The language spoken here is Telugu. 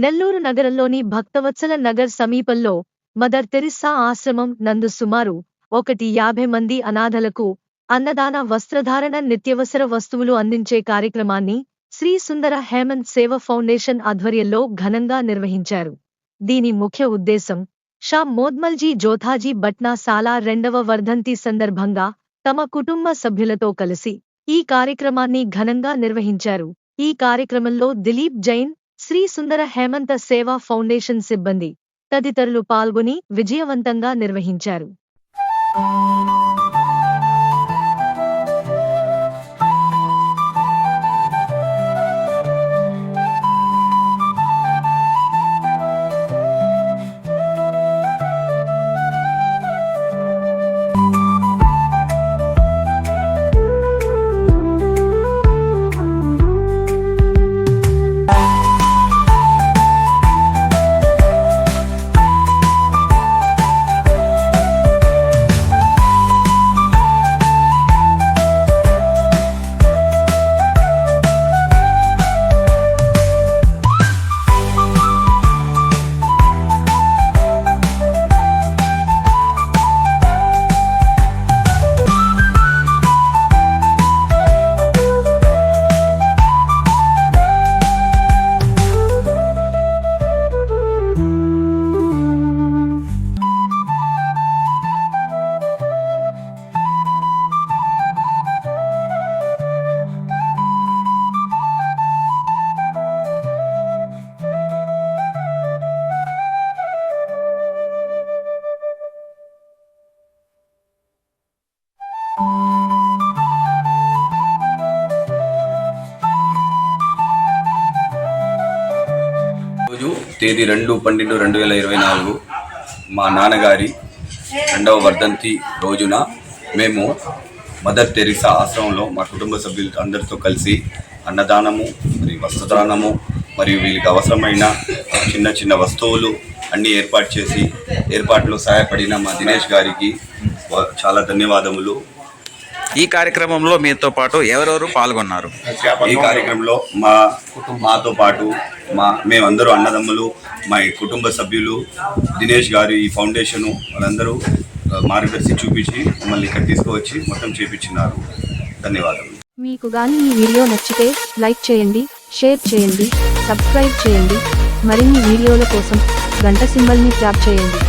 నెల్లూరు నగరంలోని భక్తవత్సల నగర్ సమీపంలో మదర్ తెరిస్సా ఆశ్రమం నందు సుమారు 150 మంది అనాథలకు అన్నదాన వస్త్రధారణ నిత్యవసర వస్తువులు అందించే కార్యక్రమాన్ని శ్రీ సుందర హేమంత్ సేవ ఫౌండేషన్ ఆధ్వర్యంలో ఘనంగా నిర్వహించారు. దీని ముఖ్య ఉద్దేశం షా మోద్మల్జీ జోథాజీ భట్నా సాలా 2వ వర్ధంతి సందర్భంగా తమ కుటుంబ సభ్యులతో కలిసి ఈ కార్యక్రమాన్ని ఘనంగా నిర్వహించారు. ఈ కార్యక్రమంలో దిలీప్ జైన్, శ్రీ సుందర హేమంత సేవా ఫౌండేషన్ సిబ్బంది తదితరులు పాల్గొని విజయవంతంగా నిర్వహించారు. తేదీ 2/12/2024 మా నాన్నగారి 2వ వర్ధంతి రోజున మేము మదర్ తెరిసా ఆశ్రమంలో మా కుటుంబ సభ్యులు అందరితో కలిసి అన్నదానము మరియు వస్త్రదానము మరియు వీళ్ళకి అవసరమైన చిన్న చిన్న వస్తువులు అన్నీ ఏర్పాటు చేసి ఏర్పాట్లో సహాయపడిన మా దినేష్ గారికి చాలా ధన్యవాదములు. ఈ కార్యక్రమంలో మీతో పాటు ఎవరెవరు పాల్గొన్నారు? ఈ కార్యక్రమంలో మాతో పాటు మేమందరూ అన్నదమ్ములు, మా కుటుంబ సభ్యులు, దినేష్ గారు, ఈ ఫౌండేషను వాళ్ళందరూ మార్గదర్శి చూపించి మమ్మల్ని ఇక్కడ తీసుకువచ్చి మొత్తం చేపించినారు. ధన్యవాదాలు. మీకు గాని ఈ వీడియో నచ్చితే లైక్ చేయండి, షేర్ చేయండి, సబ్స్క్రైబ్ చేయండి. మరిన్ని వీడియోల కోసం గంట సింబల్ని ట్యాప్ చేయండి.